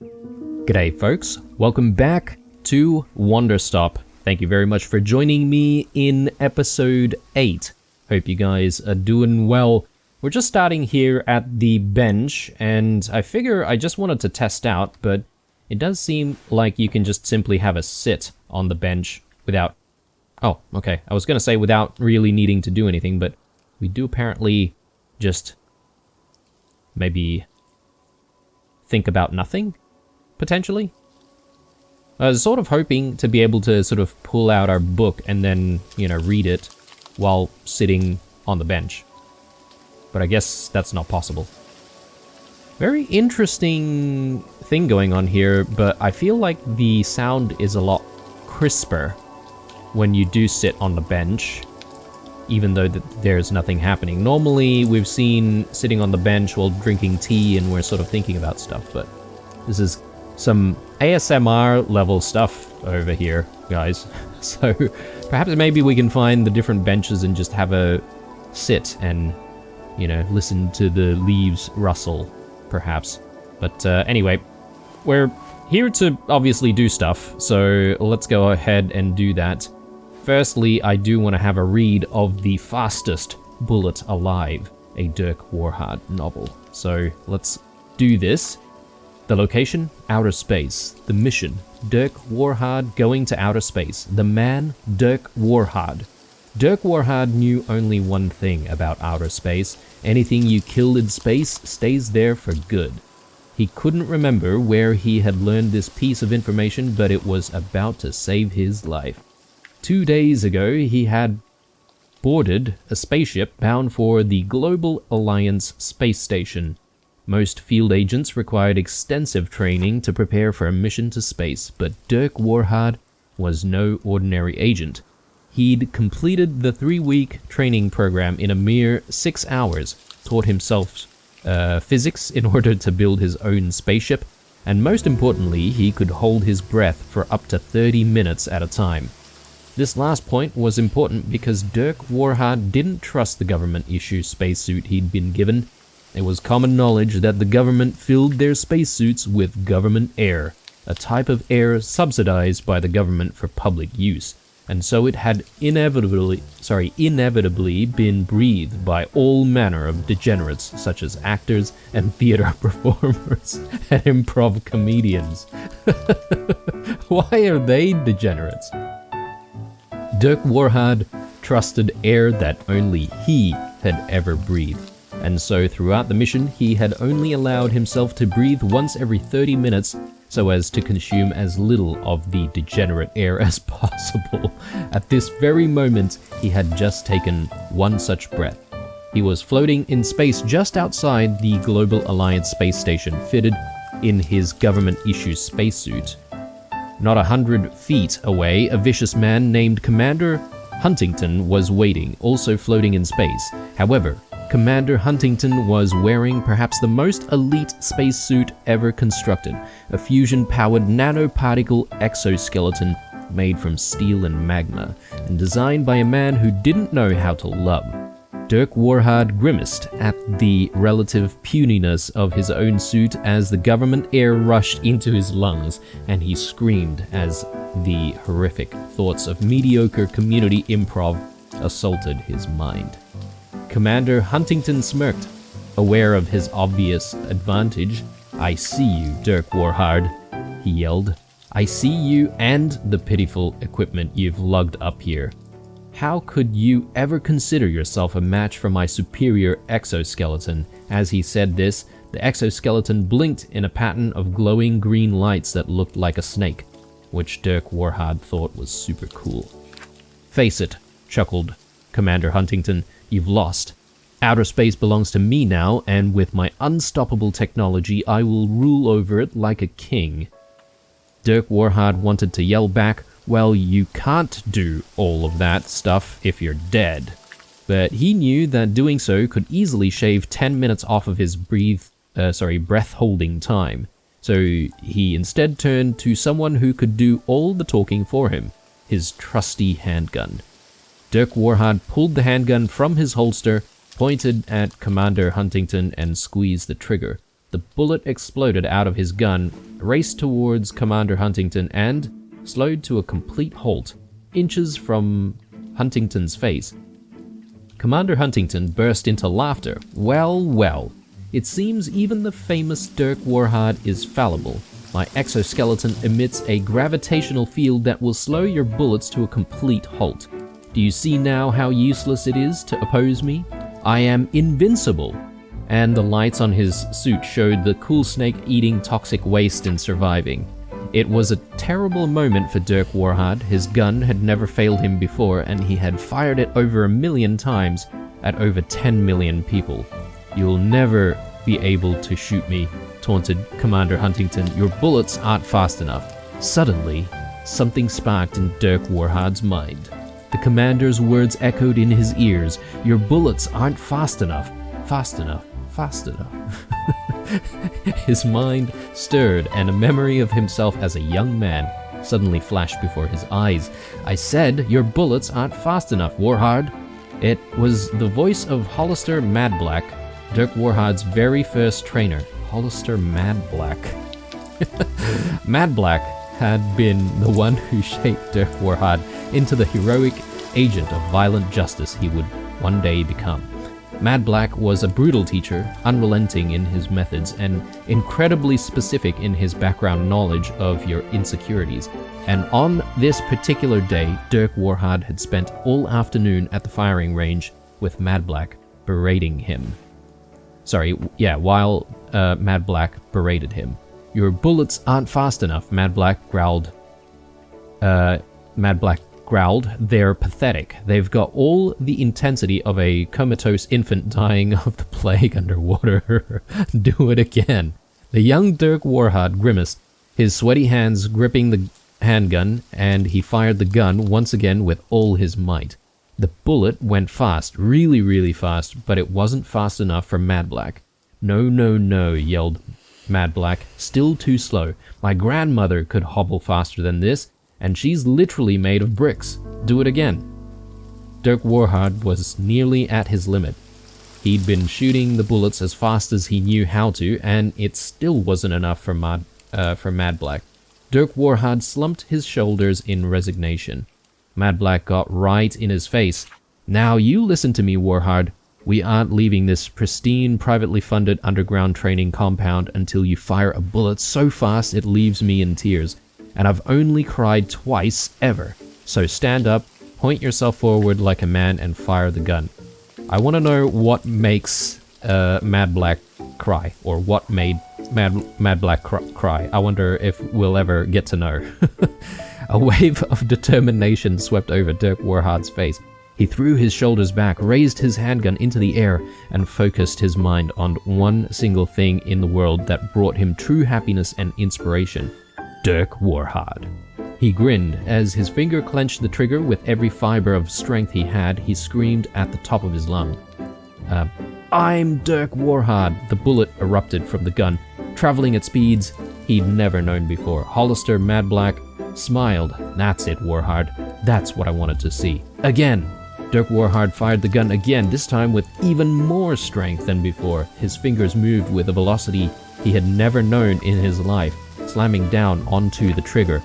G'day folks, welcome back to Wanderstop. Thank you very much for joining me in episode 8. Hope you guys are doing well. We're just starting here at the bench, and I figure I just wanted to test out, but it does seem like you can just simply have a sit on the bench without... Oh, okay, I was gonna say without really needing to do anything, but we do apparently just maybe think about nothing? Potentially? I was sort of hoping to be able to sort of pull out our book and then, read it while sitting on the bench. But I guess that's not possible. Very interesting thing going on here, but I feel like the sound is a lot crisper when you do sit on the bench, even though there's nothing happening. Normally, we've seen sitting on the bench while drinking tea and we're sort of thinking about stuff, but this is some ASMR level stuff over here, guys. So perhaps maybe we can find the different benches and just have a sit and, listen to the leaves rustle, perhaps. But anyway, we're here to obviously do stuff, so let's go ahead and do that. Firstly, I do want to have a read of The Fastest Bullet Alive, a Dirk Warhard novel. So let's do this. The location, outer space. The mission, Dirk Warhard going to outer space. The man, Dirk Warhard. Dirk Warhard knew only one thing about outer space. Anything you kill in space stays there for good. He couldn't remember where he had learned this piece of information, but it was about to save his life. 2 days ago, he had boarded a spaceship bound for the Global Alliance space station. Most field agents required extensive training to prepare for a mission to space, but Dirk Warhard was no ordinary agent. He'd completed the 3-week training program in a mere 6 hours, taught himself physics in order to build his own spaceship, and most importantly, he could hold his breath for up to 30 minutes at a time. This last point was important because Dirk Warhard didn't trust the government-issued spacesuit he'd been given. It was common knowledge that the government filled their spacesuits with government air, a type of air subsidized by the government for public use, and so it had inevitably been breathed by all manner of degenerates such as actors and theater performers and improv comedians. Why are they degenerates? Dirk Warhard trusted air that only he had ever breathed. And so throughout the mission, he had only allowed himself to breathe once every 30 minutes so as to consume as little of the degenerate air as possible. At this very moment, he had just taken one such breath. He was floating in space just outside the Global Alliance space station, fitted in his government-issued spacesuit. Not 100 feet away, a vicious man named Commander Huntington was waiting, also floating in space. However, Commander Huntington was wearing perhaps the most elite spacesuit ever constructed, a fusion-powered nanoparticle exoskeleton made from steel and magma, and designed by a man who didn't know how to love. Dirk Warhard grimaced at the relative puniness of his own suit as the government air rushed into his lungs, and he screamed as the horrific thoughts of mediocre community improv assaulted his mind. Commander Huntington smirked, aware of his obvious advantage. "I see you, Dirk Warhard," he yelled. "I see you and the pitiful equipment you've lugged up here. How could you ever consider yourself a match for my superior exoskeleton?" As he said this, the exoskeleton blinked in a pattern of glowing green lights that looked like a snake, which Dirk Warhard thought was super cool. "Face it," chuckled Commander Huntington, "you've lost. Outer space belongs to me now, and with my unstoppable technology, I will rule over it like a king." Dirk Warhard wanted to yell back, "Well, you can't do all of that stuff if you're dead." But he knew that doing so could easily shave 10 minutes off of his breath-holding time. So he instead turned to someone who could do all the talking for him, his trusty handgun. Dirk Warhard pulled the handgun from his holster, pointed at Commander Huntington, and squeezed the trigger. The bullet exploded out of his gun, raced towards Commander Huntington, and slowed to a complete halt, inches from Huntington's face. Commander Huntington burst into laughter. Well, it seems even the famous Dirk Warhard is fallible. My exoskeleton emits a gravitational field that will slow your bullets to a complete halt. Do you see now how useless it is to oppose me? I am invincible. And the lights on his suit showed the cool snake eating toxic waste and surviving. It was a terrible moment for Dirk Warhard. His gun had never failed him before, and he had fired it over 1 million times at over 10 million people. You'll never be able to shoot me, taunted Commander Huntington. Your bullets aren't fast enough. Suddenly, something sparked in Dirk Warhard's mind. The commander's words echoed in his ears. Your bullets aren't fast enough. Fast enough. Fast enough. His mind stirred, and a memory of himself as a young man suddenly flashed before his eyes. I said, your bullets aren't fast enough, Warhard. It was the voice of Hollister Madblack, Dirk Warhard's very first trainer. Hollister Madblack. Madblack had been the one who shaped Dirk Warhard into the heroic agent of violent justice he would one day become. Madblack was a brutal teacher, unrelenting in his methods, and incredibly specific in his background knowledge of your insecurities. And on this particular day, Dirk Warhard had spent all afternoon at the firing range with Madblack berating him. While Madblack berated him. Your bullets aren't fast enough, Madblack growled. Madblack growled, they're pathetic. They've got all the intensity of a comatose infant dying of the plague underwater. Do it again. The young Dirk Warhard grimaced, his sweaty hands gripping the handgun, and he fired the gun once again with all his might. The bullet went fast, really fast, but it wasn't fast enough for Madblack. No, yelled Madblack, still too slow. My grandmother could hobble faster than this, and she's literally made of bricks. Do it again. Dirk Warhard was nearly at his limit. He'd been shooting the bullets as fast as he knew how to, and it still wasn't enough for Madblack. Dirk Warhard slumped his shoulders in resignation. Madblack got right in his face. Now you listen to me, Warhard. We aren't leaving this pristine, privately funded underground training compound until you fire a bullet so fast it leaves me in tears. And I've only cried twice ever. So stand up, point yourself forward like a man, and fire the gun. I want to know what makes Madblack cry, or what made Madblack cry. I wonder if we'll ever get to know. A wave of determination swept over Dirk Warhard's face. He threw his shoulders back, raised his handgun into the air, and focused his mind on one single thing in the world that brought him true happiness and inspiration. Dirk Warhard. He grinned. As his finger clenched the trigger with every fiber of strength he had, he screamed at the top of his lungs. I'm Dirk Warhard. The bullet erupted from the gun, traveling at speeds he'd never known before. Hollister Madblack smiled. That's it, Warhard. That's what I wanted to see. Again. Dirk Warhard fired the gun again, this time with even more strength than before. His fingers moved with a velocity he had never known in his life, slamming down onto the trigger.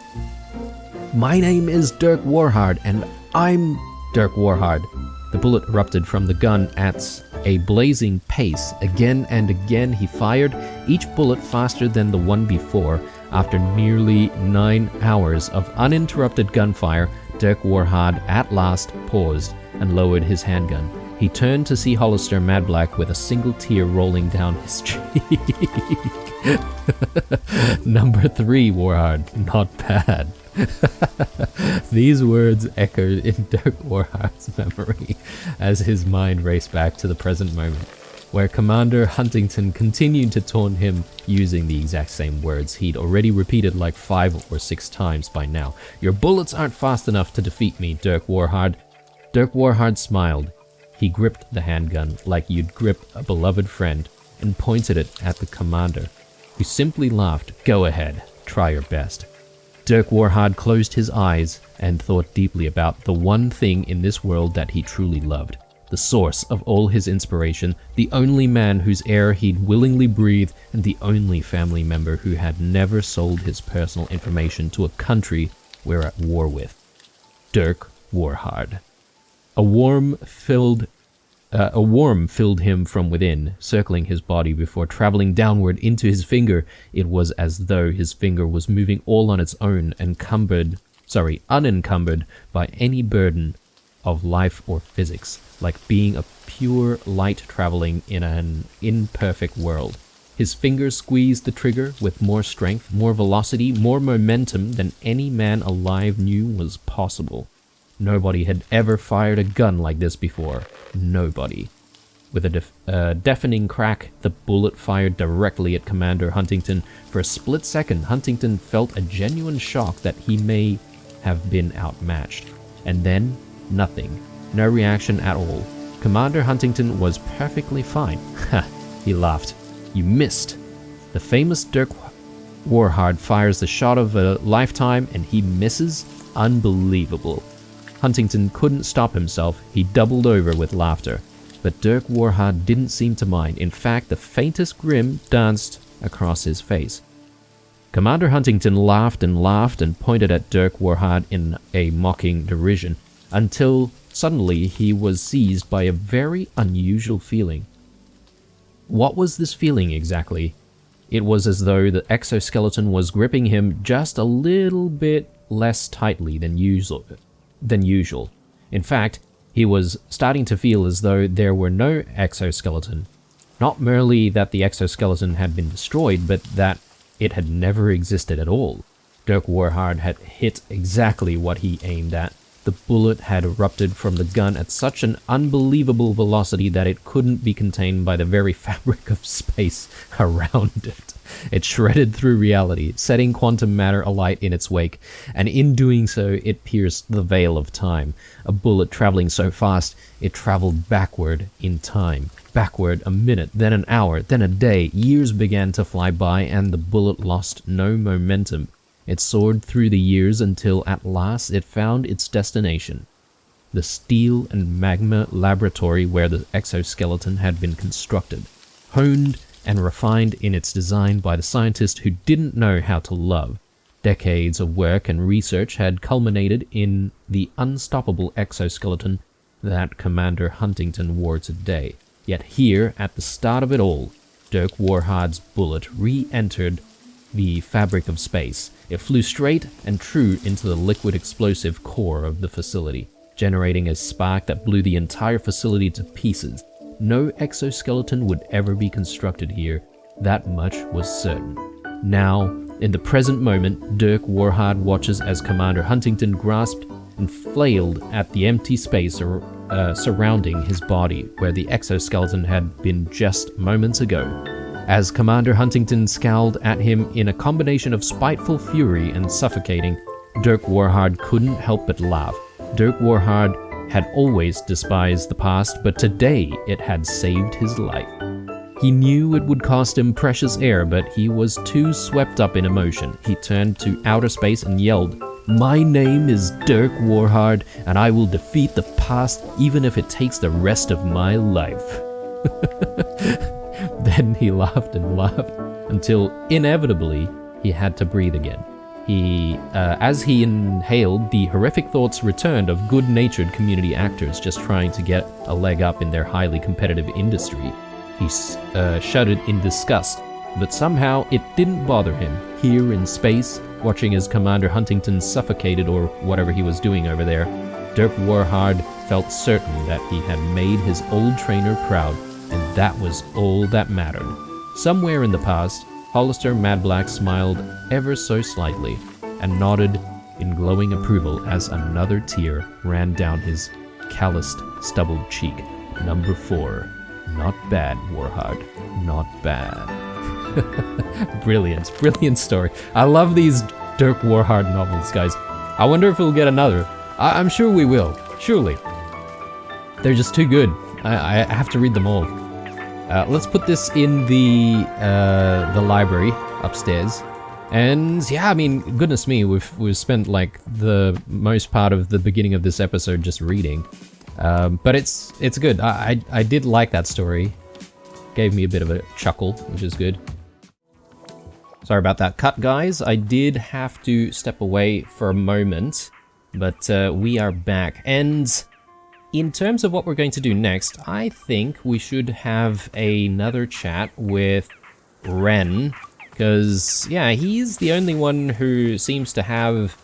My name is Dirk Warhard, and I'm Dirk Warhard. The bullet erupted from the gun at a blazing pace. Again and again he fired, each bullet faster than the one before. After nearly 9 hours of uninterrupted gunfire, Dirk Warhard at last paused and lowered his handgun. He turned to see Hollister Madblack with a single tear rolling down his cheek. Number 3, Warhard. Not bad. These words echoed in Dirk Warhard's memory as his mind raced back to the present moment, where Commander Huntington continued to taunt him using the exact same words he'd already repeated like 5 or 6 times by now. Your bullets aren't fast enough to defeat me, Dirk Warhard. Dirk Warhard smiled. He gripped the handgun like you'd grip a beloved friend and pointed it at the commander, who simply laughed. Go ahead, try your best. Dirk Warhard closed his eyes and thought deeply about the one thing in this world that he truly loved. the source of all his inspiration, the only man whose air he'd willingly breathe, and the only family member who had never sold his personal information to a country we're at war with. Dirk Warhard. A worm filled him from within, circling his body before traveling downward into his finger. It was as though his finger was moving all on its own, unencumbered by any burden of life or physics, like being a pure light traveling in an imperfect world. His fingers squeezed the trigger with more strength, more velocity, more momentum than any man alive knew was possible. Nobody had ever fired a gun like this before. Nobody. With a deafening crack, the bullet fired directly at Commander Huntington. For a split second, Huntington felt a genuine shock that he may have been outmatched. And then, nothing. No reaction at all. Commander Huntington was perfectly fine. Ha! He laughed. You missed. The famous Dirk Warhard fires the shot of a lifetime and he misses? Unbelievable. Huntington couldn't stop himself. He doubled over with laughter. But Dirk Warhard didn't seem to mind. In fact, the faintest grin danced across his face. Commander Huntington laughed and pointed at Dirk Warhard in a mocking derision, until suddenly he was seized by a very unusual feeling. What was this feeling exactly? It was as though the exoskeleton was gripping him just a little bit less tightly than usual. In fact, he was starting to feel as though there were no exoskeleton. Not merely that the exoskeleton had been destroyed, but that it had never existed at all. Dirk Warhard had hit exactly what he aimed at. The bullet had erupted from the gun at such an unbelievable velocity that it couldn't be contained by the very fabric of space around it. It shredded through reality, setting quantum matter alight in its wake, and in doing so, it pierced the veil of time. A bullet traveling so fast, it traveled backward in time. Backward a minute, then an hour, then a day. Years began to fly by, and the bullet lost no momentum. It soared through the years until at last it found its destination. The steel and magma laboratory where the exoskeleton had been constructed, honed and refined in its design by the scientist who didn't know how to love. Decades of work and research had culminated in the unstoppable exoskeleton that Commander Huntington wore today. Yet here, at the start of it all, Dirk Warhard's bullet re-entered the fabric of space. It flew straight and true into the liquid explosive core of the facility, generating a spark that blew the entire facility to pieces. No exoskeleton would ever be constructed here. That much was certain. Now, in the present moment, Dirk Warhard watches as Commander Huntington grasped and flailed at the empty space surrounding his body, where the exoskeleton had been just moments ago. As Commander Huntington scowled at him in a combination of spiteful fury and suffocating, Dirk Warhard couldn't help but laugh. Dirk Warhard had always despised the past, but today it had saved his life. He knew it would cost him precious air, but he was too swept up in emotion. He turned to outer space and yelled, "My name is Dirk Warhard, and I will defeat the past even if it takes the rest of my life." Then he laughed and laughed until inevitably he had to breathe again. As he inhaled, the horrific thoughts returned of good-natured community actors just trying to get a leg up in their highly competitive industry. He shuddered in disgust, but somehow it didn't bother him. Here in space, watching as Commander Huntington suffocated or whatever he was doing over there, Dirk Warhard felt certain that he had made his old trainer proud, and that was all that mattered. Somewhere in the past, Hollister Madblack smiled ever so slightly and nodded in glowing approval as another tear ran down his calloused, stubbled cheek. Number 4. Not bad, Warhard. Not bad. Brilliant story. I love these Dirk Warhard novels, guys. I wonder if we'll get another. I'm sure we will. Surely. They're just too good. I have to read them all. Let's put this in the library upstairs. And yeah, I mean, goodness me, we've spent like the most part of the beginning of this episode just reading. But it's good. I did like that story. Gave me a bit of a chuckle, which is good. Sorry about that cut, guys. I did have to step away for a moment, but we are back. And in terms of what we're going to do next, I think we should have another chat with Ren, because, yeah, he's the only one who seems to have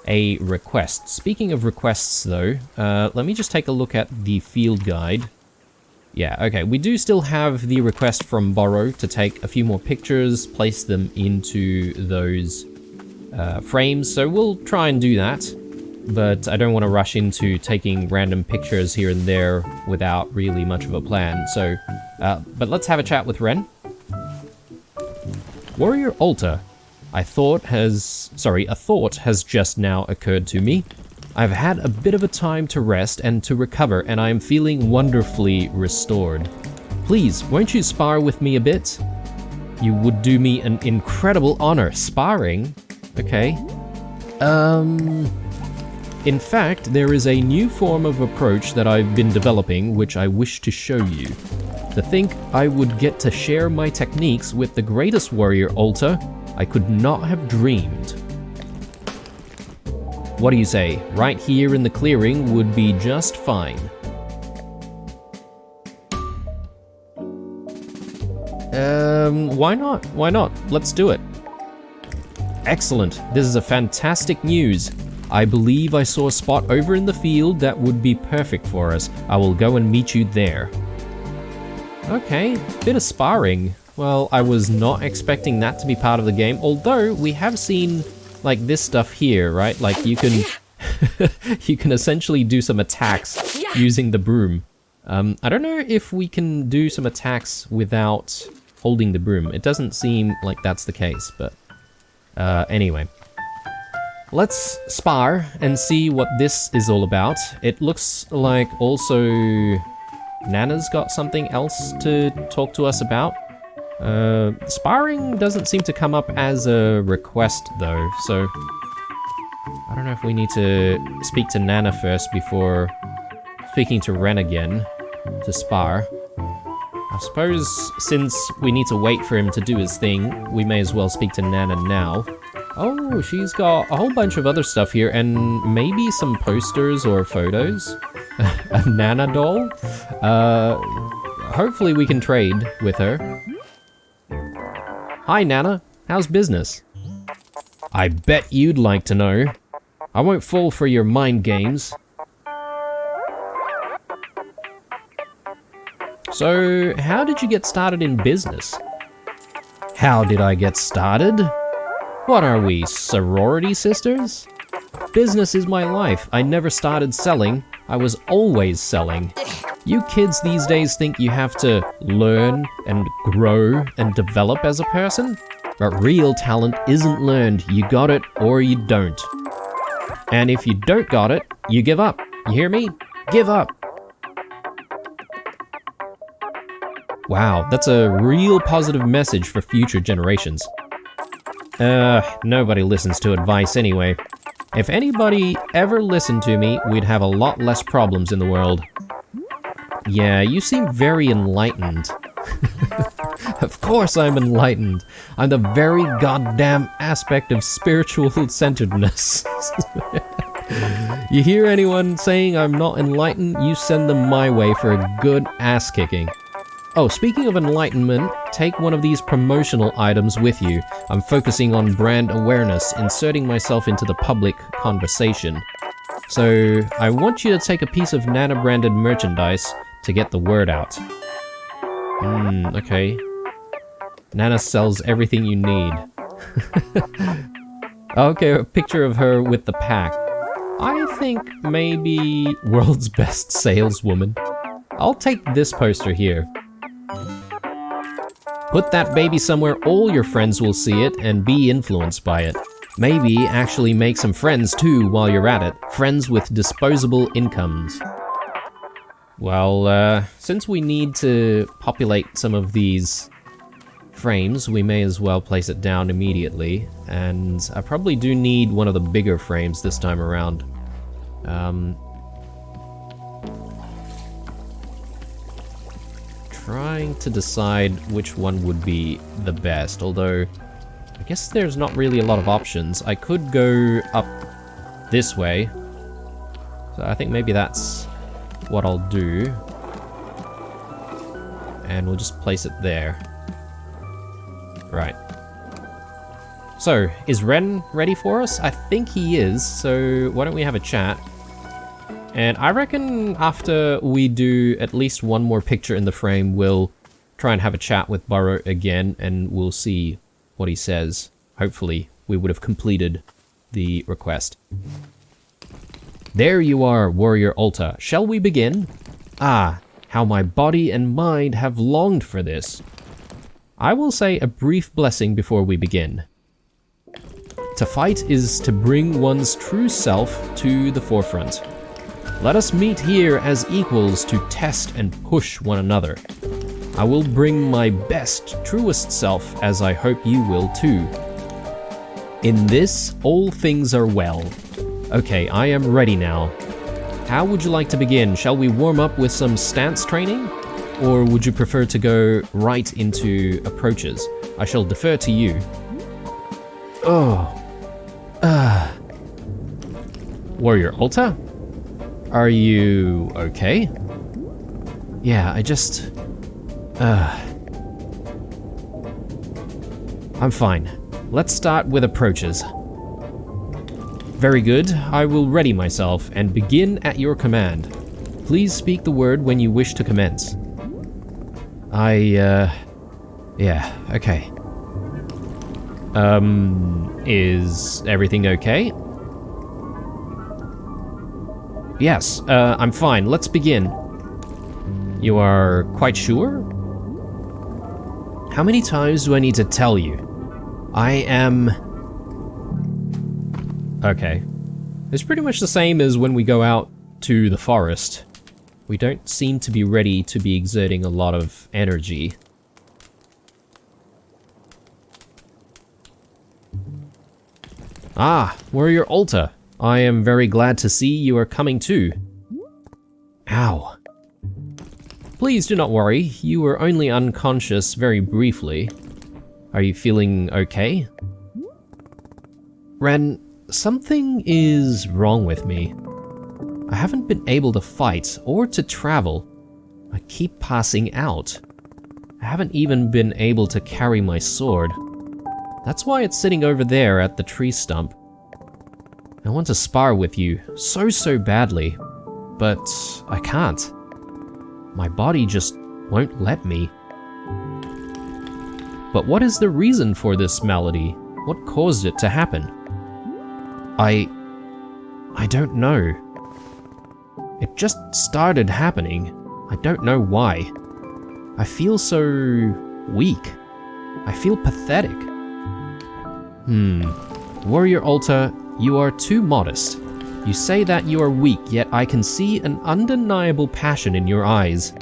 a request. Speaking of requests, though, let me just take a look at the field guide. Yeah, okay, we do still have the request from Borrow to take a few more pictures, place them into those frames, so we'll try and do that. But I don't want to rush into taking random pictures here and there without really much of a plan, so... but let's have a chat with Ren. Warrior Altar. A thought has just now occurred to me. I've had a bit of a time to rest and to recover, and I am feeling wonderfully restored. Please, won't you spar with me a bit? You would do me an incredible honor. Sparring? Okay. In fact, there is a new form of approach that I've been developing, which I wish to show you. To think I would get to share my techniques with the greatest warrior Altar, I could not have dreamed. What do you say? Right here in the clearing would be just fine. Why not? Why not? Let's do it. Excellent. This is a fantastic news. I believe I saw a spot over in the field that would be perfect for us. I will go and meet you there. Okay, bit of sparring. Well, I was not expecting that to be part of the game, although we have seen, like, this stuff here, right? Like, you can you can essentially do some attacks using the broom. I don't know if we can do some attacks without holding the broom. It doesn't seem like that's the case, but anyway. Let's spar and see what this is all about. It looks like also Nana's got something else to talk to us about. Sparring doesn't seem to come up as a request though, so I don't know if we need to speak to Nana first before speaking to Ren again to spar. I suppose since we need to wait for him to do his thing, we may as well speak to Nana now. Oh, she's got a whole bunch of other stuff here, and maybe some posters or photos? A Nana doll? Hopefully we can trade with her. Hi Nana, how's business? I bet you'd like to know. I won't fall for your mind games. So, how did you get started in business? How did I get started? What are we, sorority sisters? Business is my life. I never started selling. I was always selling. You kids these days think you have to learn and grow and develop as a person? But real talent isn't learned. You got it or you don't. And if you don't got it, you give up. You hear me? Give up. Wow, that's a real positive message for future generations. Nobody listens to advice anyway. If anybody ever listened to me, we'd have a lot less problems in the world. Yeah, you seem very enlightened. Of course I'm enlightened. I'm the very goddamn aspect of spiritual centeredness. You hear anyone saying I'm not enlightened, you send them my way for a good ass kicking. Oh, speaking of enlightenment, take one of these promotional items with you. I'm focusing on brand awareness, inserting myself into the public conversation. So, I want you to take a piece of Nana-branded merchandise to get the word out. Okay. Nana sells everything you need. Okay, a picture of her with the pack. I think maybe world's best saleswoman. I'll take this poster here. Put that baby somewhere all your friends will see it and be influenced by it. Maybe actually make some friends too while you're at it. Friends with disposable incomes. Well, since we need to populate some of these frames, we may as well place it down immediately. And I probably do need one of the bigger frames this time around. trying to decide which one would be the best, although I guess there's not really a lot of options. I could go up this way, so I think maybe that's what I'll do. And we'll just place it there. Right. So, is Ren ready for us? I think he is, so why don't we have a chat? And I reckon after we do at least one more picture in the frame, we'll try and have a chat with Burrow again, and we'll see what he says. Hopefully, we would have completed the request. There you are, Warrior Alta. Shall we begin? Ah, how my body and mind have longed for this. I will say a brief blessing before we begin. To fight is to bring one's true self to the forefront. Let us meet here as equals to test and push one another. I will bring my best, truest self, as I hope you will too. In this, all things are well. Okay, I am ready now. How would you like to begin? Shall we warm up with some stance training? Or would you prefer to go right into approaches? I shall defer to you. Warrior Alta? Are you okay? Yeah, I'm fine. Let's start with approaches. Very good. I will ready myself and begin at your command. Please speak the word when you wish to commence. Yeah, okay. Is everything okay? Yes, I'm fine. Let's begin. You are quite sure? How many times do I need to tell you? I am... Okay. It's pretty much the same as when we go out to the forest. We don't seem to be ready to be exerting a lot of energy. Ah, Warrior Alta. I am very glad to see you are coming too. Ow. Please do not worry, you were only unconscious very briefly. Are you feeling okay? Ren, something is wrong with me. I haven't been able to fight or to travel. I keep passing out. I haven't even been able to carry my sword. That's why it's sitting over there at the tree stump. I want to spar with you so badly, but I can't. My body just won't let me. But what is the reason for this malady? What caused it to happen? I don't know. It just started happening. I don't know why. I feel so weak. I feel pathetic. Warrior Alta, you are too modest. You say that you are weak, yet I can see an undeniable passion in your eyes.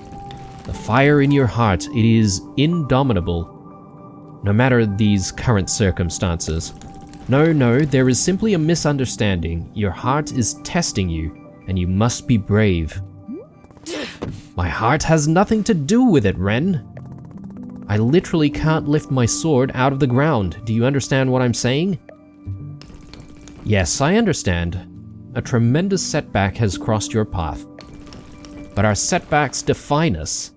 The fire in your heart, it is indomitable. No matter these current circumstances. No, there is simply a misunderstanding. Your heart is testing you, and you must be brave. My heart has nothing to do with it, Ren. I literally can't lift my sword out of the ground. Do you understand what I'm saying? Yes, I understand. A tremendous setback has crossed your path. But our setbacks define us.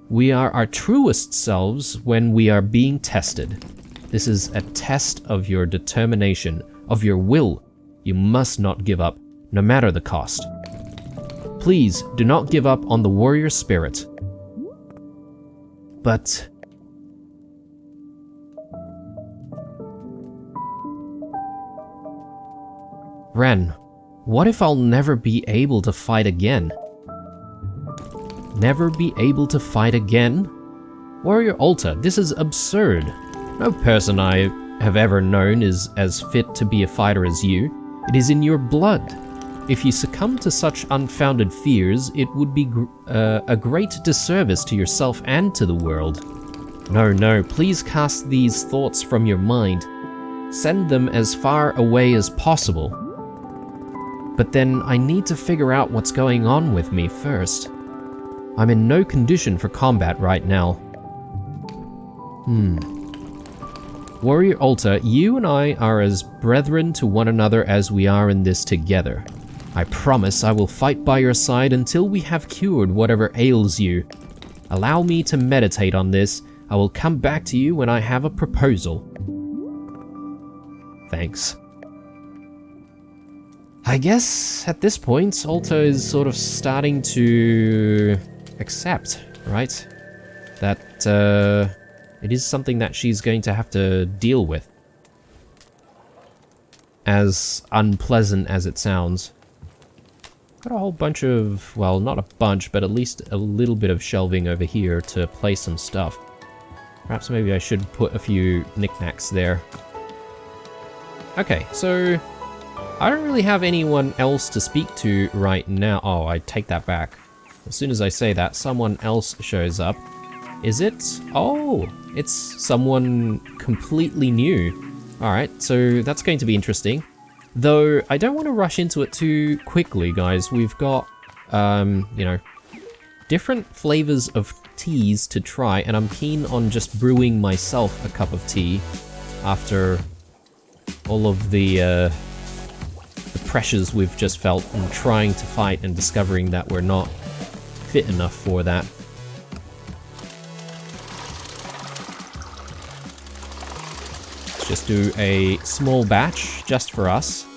We are our truest selves when we are being tested. This is a test of your determination, of your will. You must not give up, no matter the cost. Please, do not give up on the warrior spirit. But... Ren, what if I'll never be able to fight again? Never be able to fight again? Warrior Alta, this is absurd. No person I have ever known is as fit to be a fighter as you. It is in your blood. If you succumb to such unfounded fears, it would be a great disservice to yourself and to the world. No, please cast these thoughts from your mind. Send them as far away as possible. But then I need to figure out what's going on with me first. I'm in no condition for combat right now. Warrior Altar, you and I are as brethren to one another as we are in this together. I promise I will fight by your side until we have cured whatever ails you. Allow me to meditate on this. I will come back to you when I have a proposal. Thanks. I guess at this point, Alta is sort of starting to accept, right? That it is something that she's going to have to deal with. As unpleasant as it sounds. Got a whole bunch of, well, not a bunch, but at least a little bit of shelving over here to place some stuff. Perhaps maybe I should put a few knickknacks there. Okay, so I don't really have anyone else to speak to right now. Oh, I take that back. As soon as I say that, someone else shows up. Is it? Oh, it's someone completely new. Alright, so that's going to be interesting. Though, I don't want to rush into it too quickly, guys. We've got, you know, different flavors of teas to try, and I'm keen on just brewing myself a cup of tea after all of the pressures we've just felt in trying to fight and discovering that we're not fit enough for that. Let's just do a small batch just for us.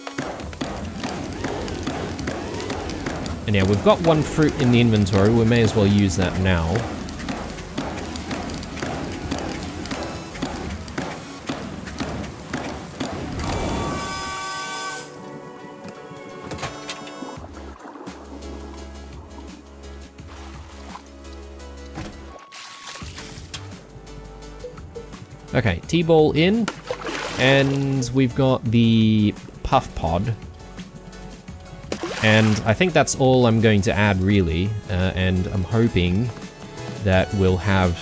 And yeah, we've got one fruit in the inventory, we may as well use that now. Okay, T-ball in, and we've got the puff pod. And I think that's all I'm going to add, really, and I'm hoping that we'll have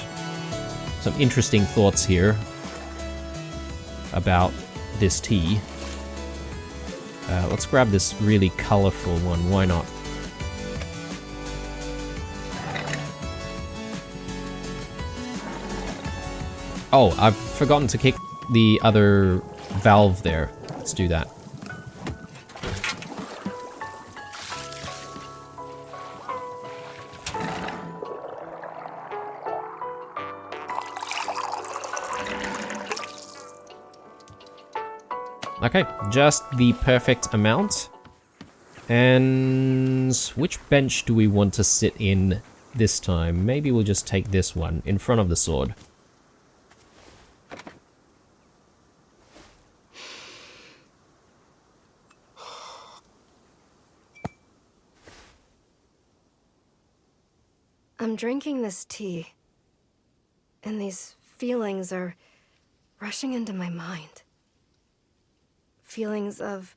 some interesting thoughts here about this tea. Let's grab this really colorful one, why not? Oh, I've forgotten to kick the other valve there. Let's do that. Okay, just the perfect amount. And which bench do we want to sit in this time? Maybe we'll just take this one in front of the sword. I'm drinking this tea, and these feelings are rushing into my mind. Feelings of,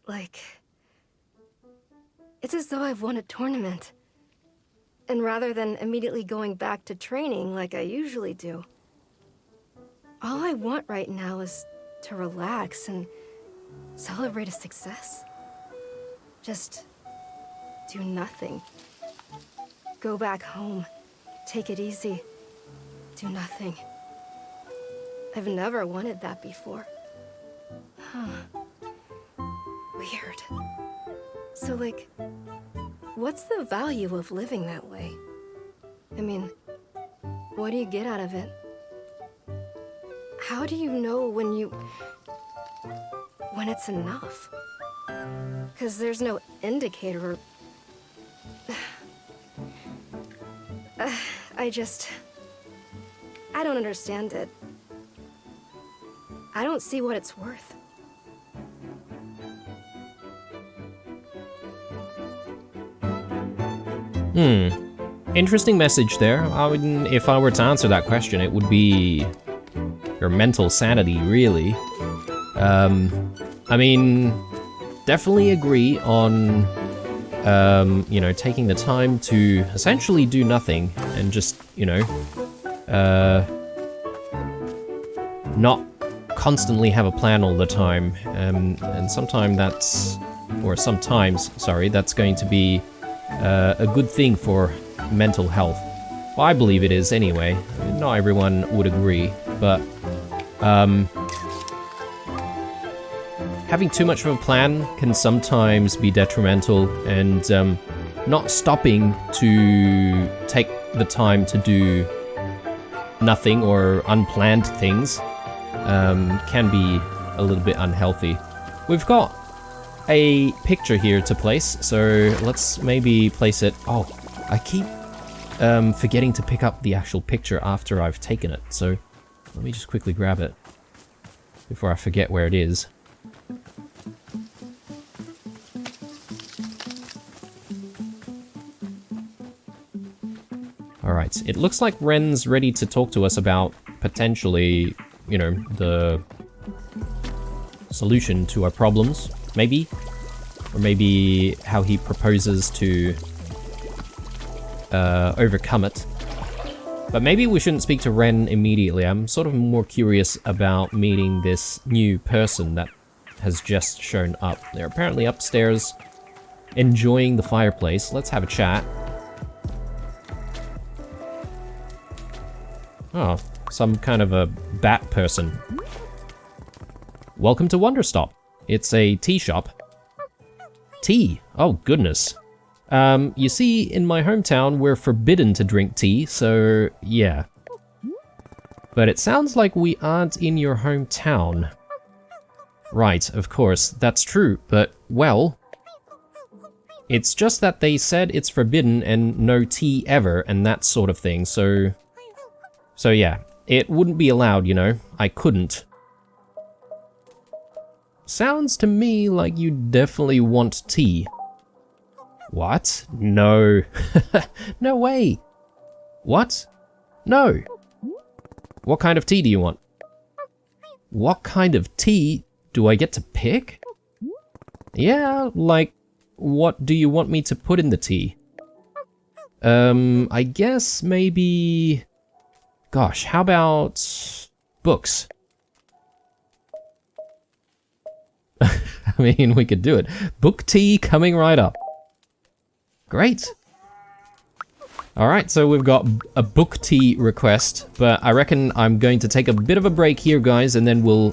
like, it's as though I've won a tournament. And rather than immediately going back to training like I usually do, all I want right now is to relax and celebrate a success. Just do nothing. Go back home, take it easy, do nothing. I've never wanted that before. Huh. Weird. So, like, what's the value of living that way? I mean, what do you get out of it? How do you know when it's enough? 'Cause there's no indicator. I don't understand it. I don't see what it's worth. Interesting message there. If I were to answer that question, it would be your mental sanity, really. I mean, definitely agree on, you know, taking the time to essentially do nothing and just, you know, not constantly have a plan all the time. And sometimes that's going to be a good thing for mental health. Well, I believe it is anyway. Not everyone would agree, but having too much of a plan can sometimes be detrimental, and not stopping to take the time to do nothing or unplanned things can be a little bit unhealthy. We've got a picture here to place, so let's maybe place it. Oh, I keep forgetting to pick up the actual picture after I've taken it, so let me just quickly grab it before I forget where it is. Alright, it looks like Ren's ready to talk to us about potentially, you know, the solution to our problems, maybe? Or maybe how he proposes to overcome it. But maybe we shouldn't speak to Ren immediately. I'm sort of more curious about meeting this new person that has just shown up. They're apparently upstairs enjoying the fireplace. Let's have a chat. Oh, some kind of a bat person. Welcome to Wanderstop. It's a tea shop. Tea? Oh, goodness. You see, in my hometown, we're forbidden to drink tea, so yeah. But it sounds like we aren't in your hometown. Right, of course, that's true, but, well... It's just that they said it's forbidden and no tea ever, and that sort of thing, so... So yeah, it wouldn't be allowed, you know. I couldn't. Sounds to me like you definitely want tea. What? No. No way. What? No. What kind of tea do you want? What kind of tea do I get to pick? Yeah, like, what do you want me to put in the tea? I guess maybe... Gosh, how about books? I mean, we could do it. Book tea coming right up. Great. Alright, so we've got a book tea request, but I reckon I'm going to take a bit of a break here, guys, and then we'll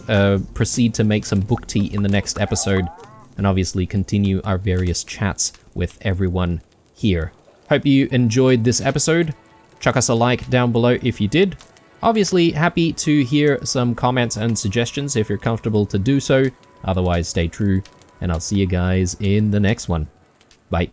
proceed to make some book tea in the next episode, and obviously continue our various chats with everyone here. Hope you enjoyed this episode. Chuck us a like down below if you did. Obviously, happy to hear some comments and suggestions if you're comfortable to do so. Otherwise, stay true, and I'll see you guys in the next one. Bye.